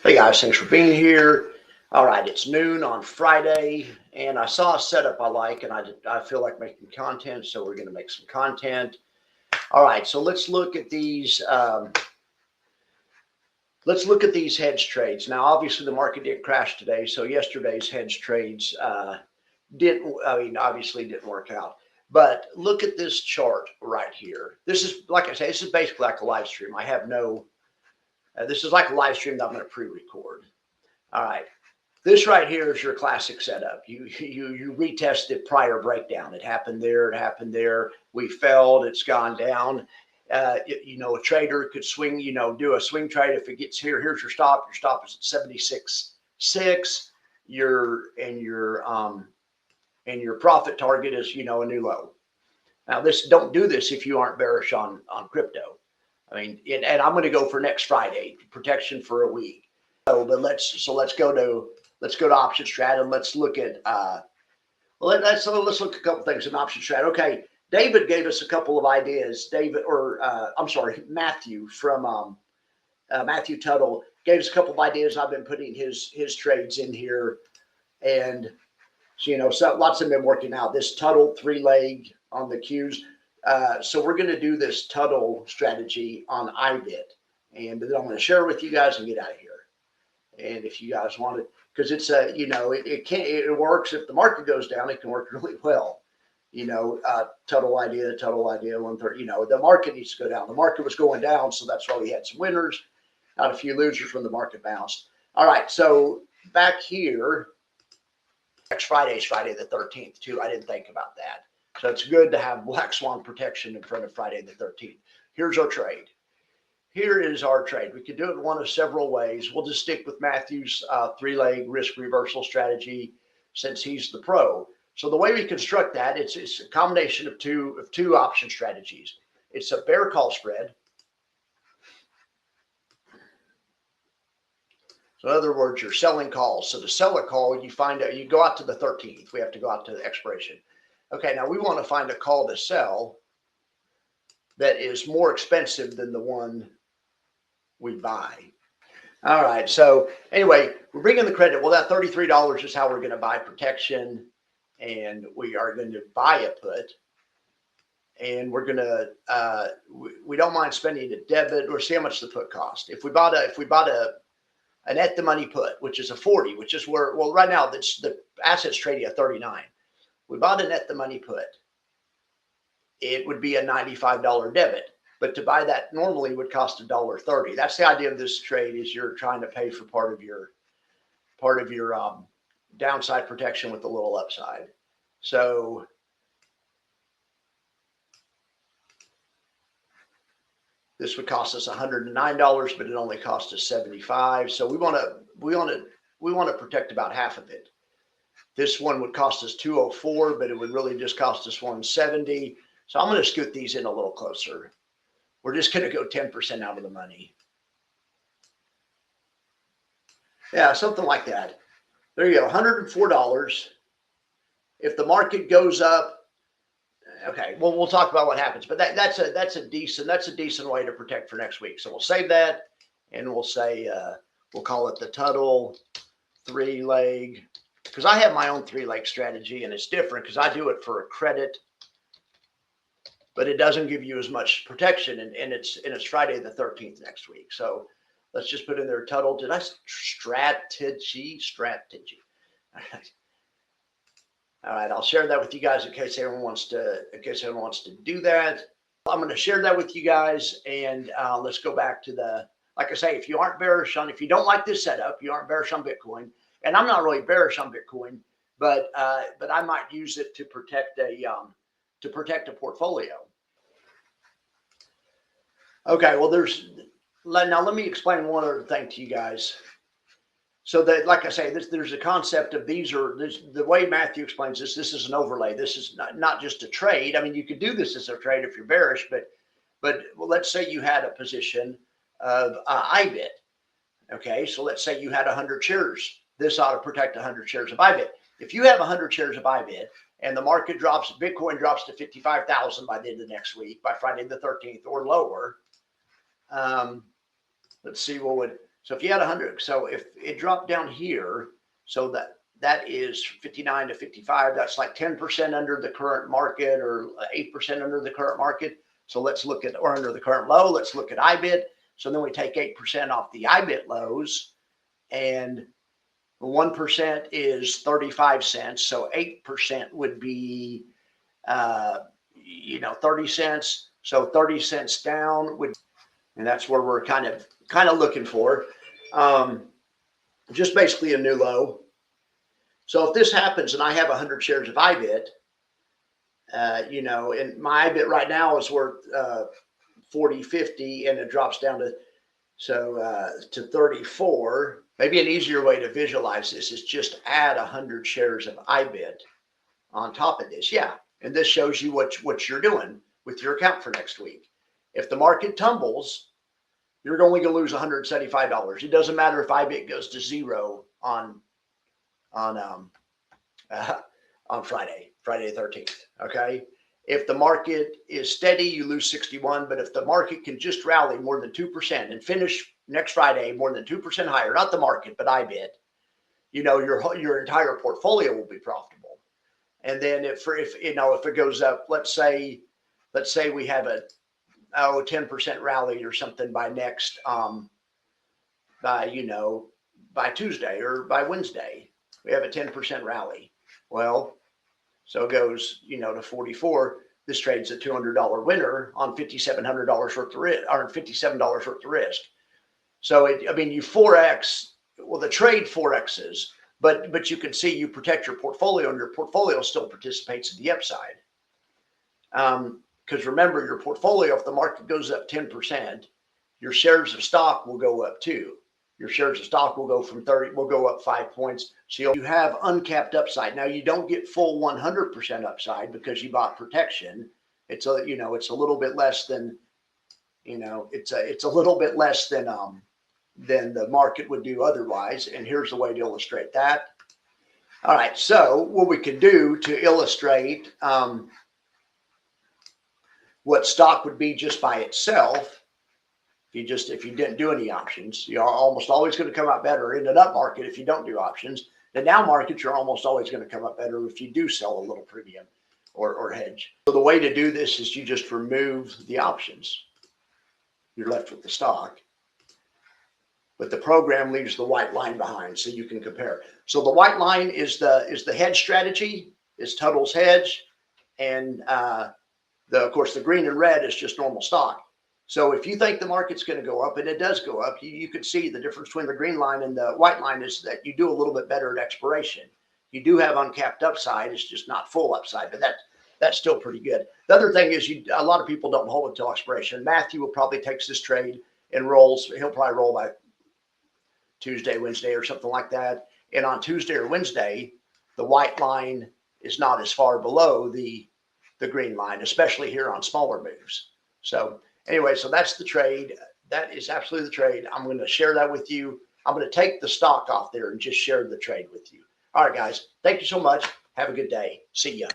Hey guys, thanks for being here. All right, it's noon on Friday, and I saw a setup I like, and I feel like making content, so we're going to make some content. All right, so let's look at these. Let's look at these hedge trades. Now, obviously, the market did crash today, so yesterday's hedge trades didn't. I mean, obviously, didn't work out. But look at this chart right here. This is, like I say, this is basically like a live stream. I have no. This is like a live stream that I'm going to pre-record. All right. This right here is your classic setup. You retest the prior breakdown. It happened there. It happened there. We failed. It's gone down. A trader could swing. Do a swing trade. If it gets here, here's your stop. Your stop is at 76.6. Your profit target is a new low. Now don't do this if you aren't bearish on crypto. I mean, and I'm going to go for next Friday protection for a week. Let's go to option strat and let's look at let's look at a couple things in option strat. Okay, David gave us a couple of ideas. Matthew from Matthew Tuttle gave us a couple of ideas. I've been putting his trades in here, and so lots of them been working out. This Tuttle 3-leg on the Qs. So we're going to do this Tuttle strategy on IBIT, and then I'm going to share it with you guys and get out of here. And if you guys want it, because it's it works. If the market goes down, it can work really well. Total idea 130. The market needs to go down. The market was going down, so that's why we had some winners, not a few losers when the market bounced. All right, so back here, next Friday is Friday the 13th too. I didn't think about that, so it's good to have black swan protection in front of Friday the 13th. Here's our trade. Here is our trade. We could do it one of several ways. We'll just stick with Matthew's 3-leg risk reversal strategy since he's the pro. So the way we construct that, it's a combination of two option strategies. It's a bear call spread. So in other words, you're selling calls. So to sell a call, you go out to the 13th. We have to go out to the expiration. Okay, now we want to find a call to sell that is more expensive than the one we buy. All right. So anyway, we're bringing the credit. Well, that $33 is how we're going to buy protection, and we are going to buy a put, and we're going to we don't mind spending a debit or see how much the put cost. If we bought an at the money put, which is a 40, which is where, well, right now the asset's trading at 39. We bought an at the money put. It would be a $95 debit. But to buy that normally would cost $1.30. That's the idea of this trade, is you're trying to pay for part of your downside protection with a little upside. So this would cost us $109, but it only cost us $75. So we want to protect about half of it. This one would cost us $204, but it would really just cost us $170. So I'm going to scoot these in a little closer. We're just going to go 10% out of the money. Yeah, something like that. There you go, $104. If the market goes up, okay, well, we'll talk about what happens. But that's a decent way to protect for next week. So we'll save that, and we'll say we'll call it the Tuttle 3-leg, because I have my own 3-leg strategy, and it's different because I do it for a credit. But it doesn't give you as much protection, and it's Friday the 13th next week. So let's just put in there Tuttle. Did I strategy? All right, I'll share that with you guys in case anyone wants to do that. I'm going to share that with you guys, and let's go back to like I say, if you don't like this setup, you aren't bearish on Bitcoin, and I'm not really bearish on Bitcoin, but I might use it to protect a portfolio. Okay, well, now let me explain one other thing to you guys. So that, like I say, there's a concept of the way Matthew explains this. This is an overlay. This is not just a trade. I mean, you could do this as a trade if you're bearish, but let's say you had a position of IBIT. Okay, so let's say you had 100 shares. This ought to protect 100 shares of IBIT. If you have 100 shares of IBIT, and the market Bitcoin drops to 55,000 by the end of next week, by Friday the 13th or lower. Let's see, So if you had 100, so if it dropped down here, so that is 59 to 55. That's like 10% under the current market or 8% under the current market. So let's look at, or under the current low, let's look at IBIT. So then we take 8% off the IBIT lows, and 1% is 35 cents. So 8% would be, 30 cents. So 30 cents down would, and that's where we're kind of looking for. Just basically a new low. So if this happens and I have 100 shares of IBIT, and my IBIT right now is worth 40.50, and it drops down to to 34. Maybe an easier way to visualize this is just add 100 shares of IBIT on top of this. Yeah, and this shows you what you're doing with your account for next week. If the market tumbles, you're only going to lose $175. It doesn't matter if IBIT goes to zero on Friday the 13th. Okay. If the market is steady, you lose 61. But if the market can just rally more than 2% and finish next Friday more than 2% higher, not the market, but IBIT, your entire portfolio will be profitable. And then if it goes up, let's say we have a 10% rally or something by next by Tuesday or by Wednesday, we have a 10% rally. Well, so it goes, to 44. This trade's a $200 winner on $5,700 worth of risk, or $57 worth of risk. So you 4x. Well, the trade 4x's, but you can see you protect your portfolio, and your portfolio still participates in the upside. Because remember, your portfolio, if the market goes up 10%, your shares of stock will go up too. Your shares of stock will go up 5 points. So you have uncapped upside. Now you don't get full 100% upside because you bought protection. It's a little bit less than, it's a little bit less than the market would do otherwise. And here's the way to illustrate that. All right. So what we could do to illustrate what stock would be just by itself, if you didn't do any options, you're almost always going to come out better in an up market if you don't do options. The down market, you're almost always going to come up better if you do sell a little premium or hedge. So the way to do this is you just remove the options. You're left with the stock, but the program leaves the white line behind so you can compare. So the white line is the hedge strategy, is Tuttle's hedge, and of course the green and red is just normal stock. So if you think the market's going to go up, and it does go up, you can see the difference between the green line and the white line is that you do a little bit better at expiration. You do have uncapped upside. It's just not full upside, but that's still pretty good. The other thing is a lot of people don't hold until expiration. Matthew will probably takes this trade and rolls. He'll probably roll by Tuesday, Wednesday, or something like that. And on Tuesday or Wednesday, the white line is not as far below the green line, especially here on smaller moves. So anyway, so that's the trade. That is absolutely the trade. I'm going to share that with you. I'm going to take the stock off there and just share the trade with you. All right, guys. Thank you so much. Have a good day. See ya.